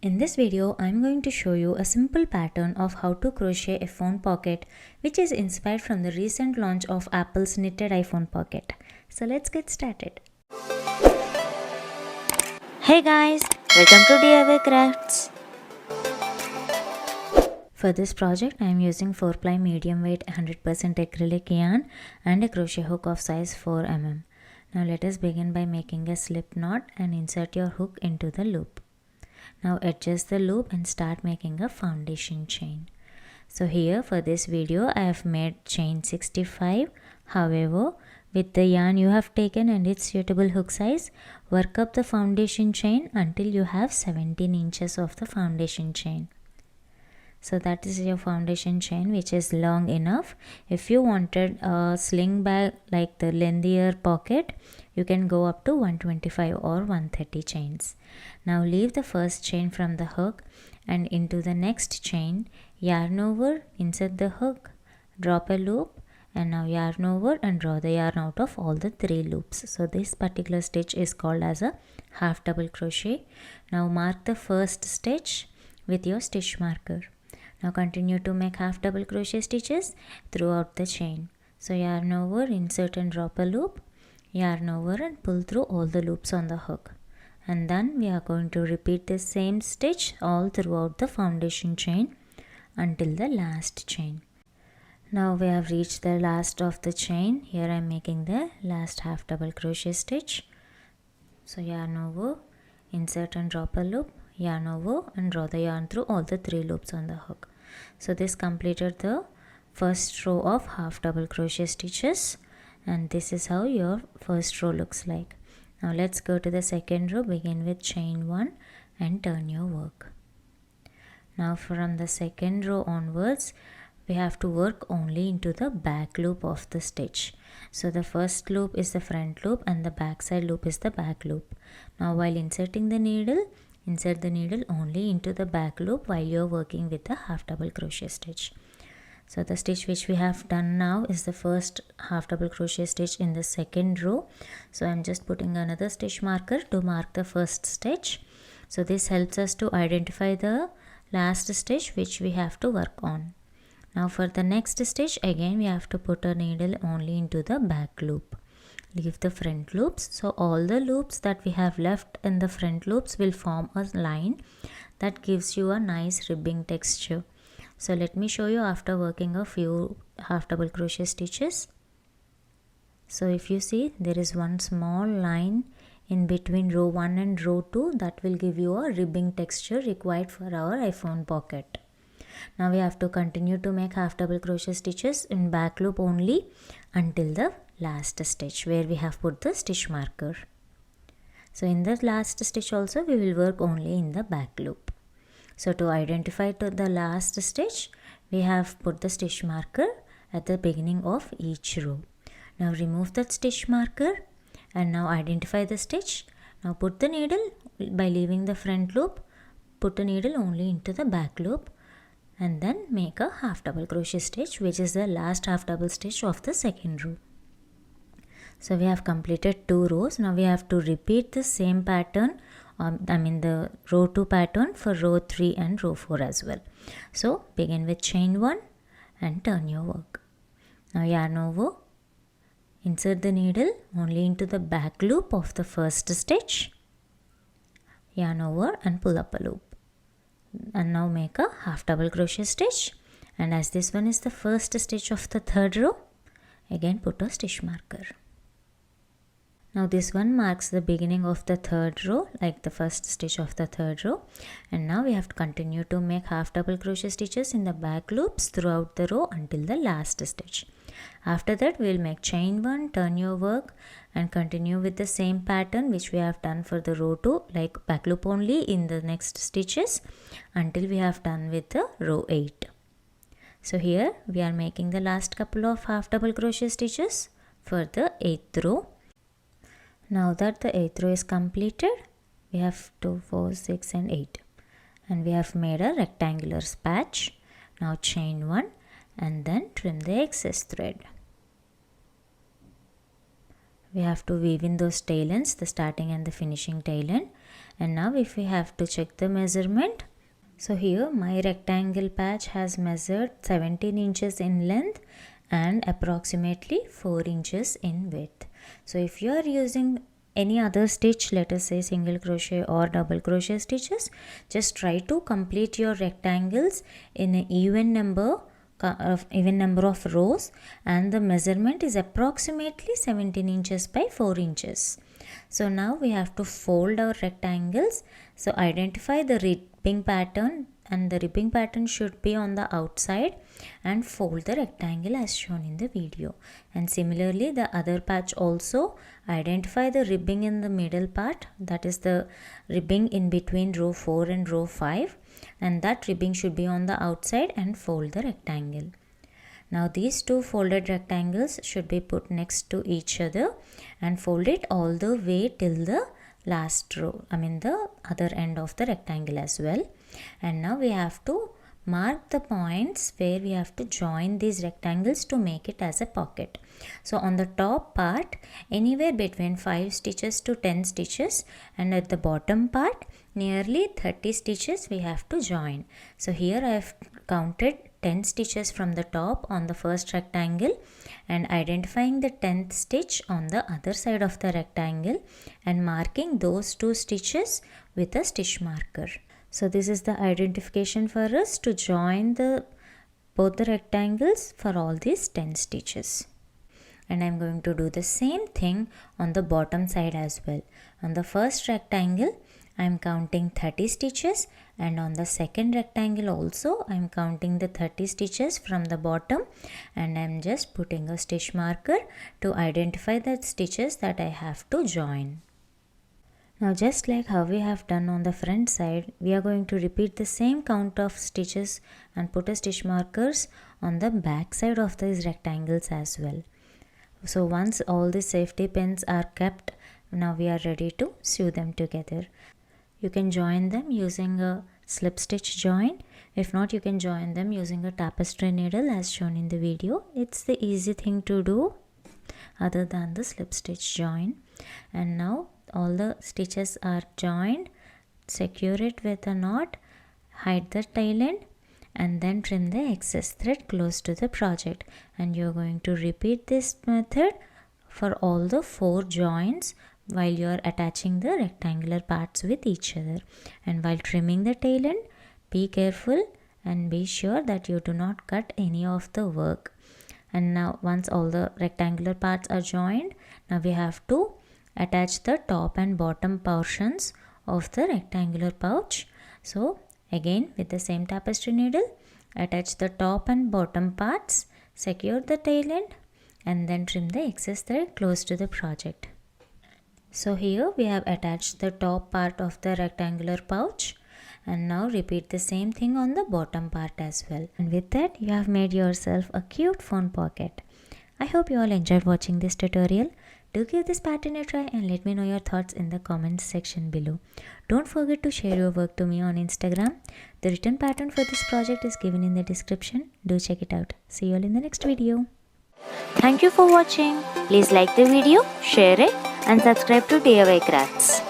In this video, I am going to show you a simple pattern of how to crochet a phone pocket, which is inspired from the recent launch of Apple's knitted iPhone pocket. So let's get started. Hey guys, welcome to diykraftz. For this project, I am using 4-ply medium weight 100% acrylic yarn and a crochet hook of size 4 mm. Now let us begin by making a slip knot and insert your hook into the loop. Now adjust the loop and start making a foundation chain. So here for this video I have made chain 65. However, with the yarn you have taken and its suitable hook size, work up the foundation chain until you have 17 inches of the foundation chain. So that is your foundation chain, which is long enough. If you wanted a sling bag like the lengthier pocket, you can go up to 125 or 130 chains. Now leave the first chain from the hook and into the next chain, yarn over, insert the hook, drop a loop, and now yarn over and draw the yarn out of all the 3 loops. So this particular stitch is called as a half double crochet. Now mark the first stitch with your stitch marker. Now continue to make half double crochet stitches throughout the chain. So yarn over, insert and drop a loop, yarn over and pull through all the loops on the hook. And then we are going to repeat the same stitch all throughout the foundation chain until the last chain. Now we have reached the last of the chain. Here I am making the last half double crochet stitch. So yarn over, insert and drop a loop, yarn over and draw the yarn through all the 3 loops on the hook. So this completed the first row of half double crochet stitches, and this is how your first row looks like. Now let's go to the second row. Begin with chain 1 and turn your work. Now from the second row onwards, we have to work only into the back loop of the stitch. So the first loop is the front loop and the back side loop is the back loop. Now while inserting the needle, insert the needle only into the back loop while you are working with the half double crochet stitch. So the stitch which we have done now is the first half double crochet stitch in the second row. So I am just putting another stitch marker to mark the first stitch. So this helps us to identify the last stitch which we have to work on. Now for the next stitch, again we have to put a needle only into the back loop. Leave the front loops. So all the loops that we have left in the front loops will form a line that gives you a nice ribbing texture. So let me show you after working a few half double crochet stitches. So if you see, there is one small line in between row 1 and row 2 that will give you a ribbing texture required for our iPhone pocket. Now we have to continue to make half double crochet stitches in back loop only until the last stitch where we have put the stitch marker. So in the last stitch also we will work only in the back loop. So to identify to the last stitch, we have put the stitch marker at the beginning of each row. Now remove that stitch marker and now identify the stitch. Now put the needle by leaving the front loop, put the needle only into the back loop, and then make a half double crochet stitch, which is the last half double stitch of the second row. So we have completed 2 rows. Now we have to repeat the same pattern, the row 2 pattern for row 3 and row 4 as well. So begin with chain 1 and turn your work. Now yarn over, insert the needle only into the back loop of the first stitch, yarn over and pull up a loop. And now make a half double crochet stitch, and as this one is the first stitch of the third row, again put a stitch marker. Now this one marks the beginning of the third row, like the first stitch of the third row, and now we have to continue to make half double crochet stitches in the back loops throughout the row until the last stitch. After that we will make chain 1, turn your work, and continue with the same pattern which we have done for the row 2, like back loop only in the next stitches until we have done with the row 8. So here we are making the last couple of half double crochet stitches for the 8th row. Now that the 8th row is completed, we have 2, 4, 6 and 8, and we have made a rectangular patch. Now chain 1 and then trim the excess thread. We have to weave in those tail ends, the starting and the finishing tail end, And now if we have to check the measurement, so here my rectangle patch has measured 17 inches in length and approximately 4 inches in width. So if you are using any other stitch, let us say single crochet or double crochet stitches, just try to complete your rectangles in an even number of rows, and the measurement is approximately 17 inches by 4 inches. So now we have to fold our rectangles. So identify the ribbing pattern, and the ribbing pattern should be on the outside, and fold the rectangle as shown in the video. And similarly the other patch also, identify the ribbing in the middle part, that is the ribbing in between row 4 and row 5, and that ribbing should be on the outside, and fold the rectangle. Now these two folded rectangles should be put next to each other and fold it all the way till the last row, the other end of the rectangle as well. And now we have to mark the points where we have to join these rectangles to make it as a pocket. So on the top part, anywhere between 5 stitches to 10 stitches, and at the bottom part nearly 30 stitches we have to join. So here I have counted 10 stitches from the top on the first rectangle, and identifying the 10th stitch on the other side of the rectangle and marking those 2 stitches with a stitch marker. So this is the identification for us to join both the rectangles for all these 10 stitches. And I am going to do the same thing on the bottom side as well. On the first rectangle I am counting 30 stitches, and on the second rectangle also I am counting the 30 stitches from the bottom, and I am just putting a stitch marker to identify the stitches that I have to join. Now just like how we have done on the front side, we are going to repeat the same count of stitches and put a stitch markers on the back side of these rectangles as well. So once all the safety pins are kept, now we are ready to sew them together. You can join them using a slip stitch join. If not, you can join them using a tapestry needle as shown in the video. It's the easy thing to do other than the slip stitch join. And now all the stitches are joined. Secure it with a knot, hide the tail end, and then trim the excess thread close to the project. And you're going to repeat this method for all the 4 joins while you are attaching the rectangular parts with each other. And while trimming the tail end, be careful and be sure that you do not cut any of the work. And now once all the rectangular parts are joined, now we have to attach the top and bottom portions of the rectangular pouch. So again with the same tapestry needle, attach the top and bottom parts, secure the tail end, and then trim the excess thread close to the project. So here we have attached the top part of the rectangular pouch, and now repeat the same thing on the bottom part as well. And with that you have made yourself a cute phone pocket. I hope you all enjoyed watching this tutorial. Do give this pattern a try and let me know your thoughts in the comments section below. Don't forget to share your work to me on Instagram. The written pattern for this project is given in the description. Do check it out. See you all in the next video. Thank you for watching. Please like the video, share it, and subscribe to diykraftz.